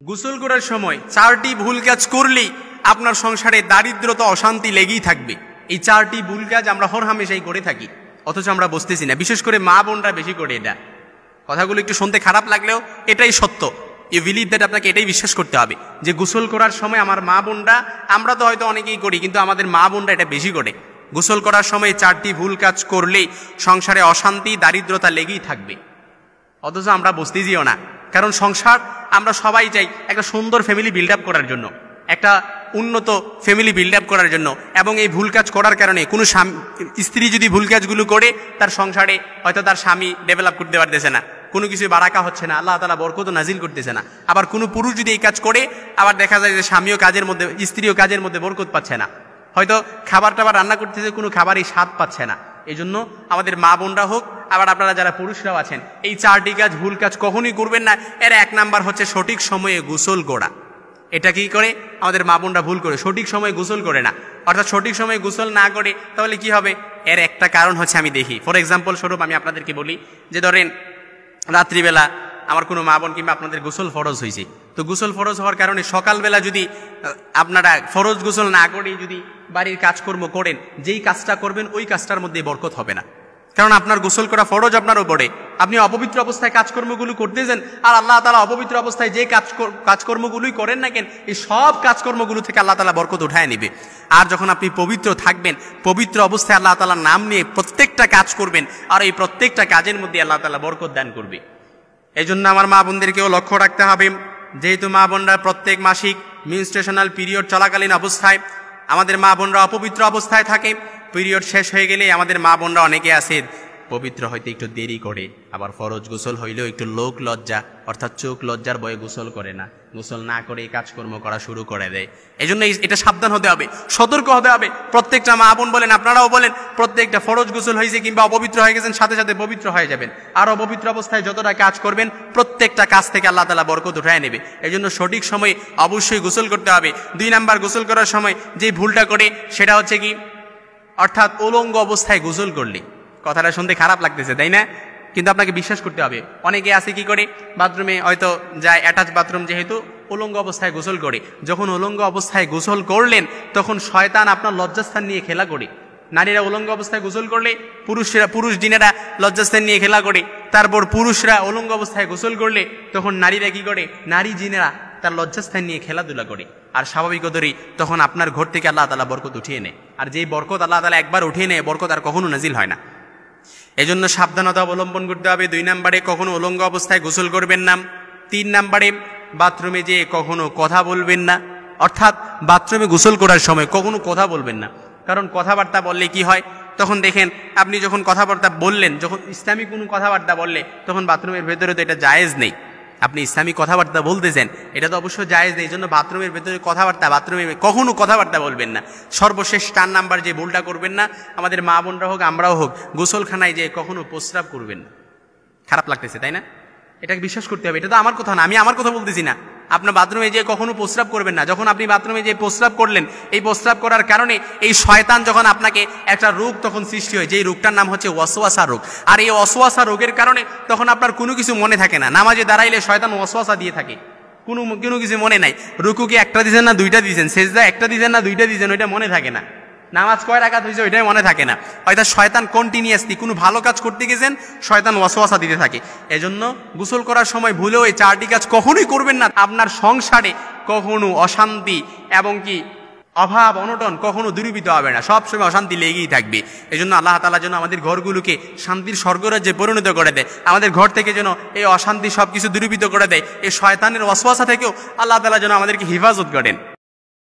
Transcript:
গোসল করার সময় 4টি ভুল কাজ করলেই আপনার সংসারে দারিদ্রতা অশান্তি লেগেই থাকবে। এই 4টি ভুল কাজ আমরা হরহামেশাই করে থাকি, অথচ আমরা বুঝতেছি না। বিশেষ করে মা বোনরা বেশি করে এটা। কথাগুলো একটু শুনতে খারাপ লাগলেও এটাই সত্য। ইউ বিলিভ দ্যাট, আপনাকে এটাই বিশ্বাস করতে হবে যে গোসল করার সময় আমার মা বোনরা, আমরা তো হয়তো অনেকেই করি, কিন্তু আমাদের মা বোনরা এটা বেশি করে। গোসল করার সময় 4টি ভুল কাজ করলেই সংসারে অশান্তি দারিদ্রতা লেগেই থাকবে, অথচ আমরা বুঝতেছিও না। কারণ সংসার আমরা সবাই চাই একটা সুন্দর ফ্যামিলি বিল্ড আপ করার জন্য, একটা উন্নত ফ্যামিলি বিল্ড আপ করার জন্য। এবং এই ভুল কাজ করার কারণে কোনো স্ত্রী যদি ভুল কাজগুলো করে, তার সংসারে হয়তো তার স্বামী ডেভেলপ করতে পারতেছে না, কোনো কিছু বারাকা হচ্ছে না, আল্লাহ তাআলা বরকত নাজিল করতেছে না। আবার কোনো পুরুষ যদি এই কাজ করে, আবার দেখা যায় যে স্বামীও কাজের মধ্যে, স্ত্রীও কাজের মধ্যে বরকত পাচ্ছে না, হয়তো খাবার টাবার রান্না করতেছে, কোনো খাবারই স্বাদ পাচ্ছে না। এই জন্য আমাদের মা বোনরা হোক, আবার আপনারা যারা পুরুষরাও আছেন, এই 4টি কাজ ভুল কাজ কখনোই করবেন না। এর 1 নাম্বার হচ্ছে সঠিক সময়ে গোসল করা। এটা কি করে আমাদের মা বোনরা ভুল করে, সঠিক সময়ে গোসল করে না। অর্থাৎ সঠিক সময়ে গোসল না করে তাহলে কি হবে, এর একটা কারণ হচ্ছে আমি দেখি। ফর এক্সাম্পল স্বরূপ আমি আপনাদেরকে বলি যে ধরেন রাত্রিবেলা আমার কোনো মা বোন কিংবা আপনাদের গোসল ফরজ হয়েছে, তো গোসল ফরজ হওয়ার কারণে সকালবেলা যদি আপনারা ফরজ গোসল না করে যদি বাড়ির কাজকর্ম করেন, যেই কাজটা করবেন ওই কাজটার মধ্যে বরকত হবে না। কারণ আপনার গোসল করা ফরজ আপনার উপরে, আপনি অপবিত্র অবস্থায় কাজকর্মগুলো করতেছেন, আর আল্লাহ তাআলা অপবিত্র অবস্থায় যে কাজকর্মগুলোই করেন না কেন, এই সব কাজকর্মগুলো থেকে আল্লাহ তাআলা বরকত উঠায় নেবে। আর যখন আপনি পবিত্র থাকবেন, পবিত্র অবস্থায় আল্লাহ তাআলার নাম নিয়ে প্রত্যেকটা কাজ করবেন, আর এই প্রত্যেকটা কাজের মধ্যে আল্লাহ তাআলা বরকত দান করবে। এই জন্য আমার মা বোনদেরকেও লক্ষ্য রাখতে হবে, যেহেতু মা বোনরা প্রত্যেক মাসিক মেনস্ট্রুয়েশনাল পিরিয়ড চলাকালীন অবস্থায় আমাদের মা বোনরা অপবিত্র অবস্থায় থাকে। পিরিয়ড শেষ হয়ে গেলে আমাদের মা বোনরা অনেকে আছে পবিত্র হইতে একটু দেরি করে, আবার ফরজ গোসল হইলেও একটু লোক লজ্জা অর্থাৎ চোখ লজ্জার ভয়ে গোসল করে না, গোসল না করে কাজকর্ম করা শুরু করে দেয়। এই জন্য এটা সাবধান হতে হবে, সতর্ক হতে হবে। প্রত্যেকটা মা বোন বলেন, আপনারাও বলেন, প্রত্যেকটা ফরজ গোসল হয়েছে কিংবা অপবিত্র হয়ে গেছেন, সাথে সাথে পবিত্র হয়ে যাবেন। আর অপবিত্র অবস্থায় যতটা কাজ করবেন, প্রত্যেকটা কাজ থেকে আল্লাহ তাআলা বরকত উঠায় নেবে। এই জন্য সঠিক সময়ে অবশ্যই গোসল করতে হবে। 2 নাম্বার, গোসল করার সময় যে ভুলটা করে সেটা হচ্ছে কি, অর্থাৎ উলঙ্গ অবস্থায় গোসল করলে। কথাটা শুনতে খারাপ লাগতেছে, তাই না? কিন্তু আপনাকে বিশ্বাস করতে হবে। অনেকে আছে কি করে, বাথরুমে হয়তো যায়, অ্যাটাচ বাথরুম যেহেতু, উলঙ্গ অবস্থায় গোসল করে। যখন উলঙ্গ অবস্থায় গোসল করলেন, তখন শয়তান আপনার লজ্জাস্থান নিয়ে খেলা করে। নারীরা উলঙ্গ অবস্থায় গোসল করলে পুরুষ জিনেরা লজ্জাস্থান নিয়ে খেলা করে। তারপর পুরুষরা উলঙ্গ অবস্থায় গোসল করলে তখন নারীরা কি করে, নারী জিনেরা তার লজ্জাস্থান নিয়ে খেলাধুলা করে। আর স্বাভাবিকতই তখন আপনার ঘর থেকে আল্লাহ তাআলা বরকত উঠিয়ে নেয়। আর যেই বরকত আল্লাহ তাআলা একবার উঠিয়ে নেয়, বরকত আর কখনো নাজিল হয় না। এই জন্য সাবধানতা অবলম্বন করতে হবে। 2 নাম্বারে, কখনো উলঙ্গ অবস্থায় গোসল করবেন না। 3 নাম্বারে, বাথরুমে যেয়ে কখনো কথা বলবেন না। অর্থাৎ বাথরুমে গোসল করার সময় কখনো কথা বলবেন না। কারণ কথাবার্তা বললে কি হয়, তখন দেখেন আপনি যখন কথাবার্তা বললেন, যখন ইসলামী কোনো কথাবার্তা বললে, তখন বাথরুমের ভেতরে তো এটা জায়েজ নেই। আপনি ইসলামী কথাবার্তা বলতেছেন, এটা তো অবশ্য জায়েজ নেই। এই জন্য বাথরুমের ভেতরে কথাবার্তা, বাথরুমে কখনো কথাবার্তা বলবেন না। সর্বশেষ 4 নাম্বার যে ভুলটা করবেন না, আমাদের মা বোনরা হোক আমরাও হোক, গোসলখানায় যে কখনো প্রস্রাব করবেন না। খারাপ লাগতেছে, তাই না? এটাকে বিশ্বাস করতে হবে। এটা তো আমার কথা না, আমি আমার কথা বলতেছি না। আপনার বাথরুমে যে কখনো প্রস্রাব করবেন না। যখন আপনি বাথরুমে যে প্রস্রাব করলেন, এই প্রস্রাব করার কারণে এই শয়তান যখন আপনাকে একটা রোগ তখন সৃষ্টি হয়, যেই রোগটার নাম হচ্ছে ওয়াসওয়াসা রোগ। আর এই ওয়াসওয়াসা রোগের কারণে তখন আপনার কোনো কিছু মনে থাকে না। নামাজে দাঁড়াইলে শয়তান ওয়াসওয়াসা দিয়ে থাকে, কোনো কিছু মনে নাই। রুকু কি 1টা দিয়েছেন না 2টা দিয়েছেন, সেজদা 1টা দিয়েছেন না 2টা দিয়েছেন, ওইটা মনে থাকে না। নামাজ কয় রাকাত হয়েছে ওইটাই মনে থাকে না। অর্থাৎ শয়তান কন্টিনিউয়াসলি কোনো ভালো কাজ করতে গেছেন, শয়তান ওয়াসওয়াসা দিতে থাকে। এজন্য গোসল করার সময় ভুলেও এই 4টি কাজ কখনোই করবেন না। আপনার সংসারে কখনো অশান্তি এবং কি অভাব অনটন কখনো দূরীভূত হবে না, সবসময় অশান্তি লেগেই থাকবে। এই জন্য আল্লাহ তাআলা যেন আমাদের ঘরগুলোকে শান্তির স্বর্গরাজ্যে পরিণত করে দেয়, আমাদের ঘর থেকে যেন এই অশান্তি সবকিছু দূরীভূত করে দেয়। এই শয়তানের ওয়াসওয়াসা থেকেও আল্লাহ তাআলা যেন আমাদেরকে হেফাজত করেন।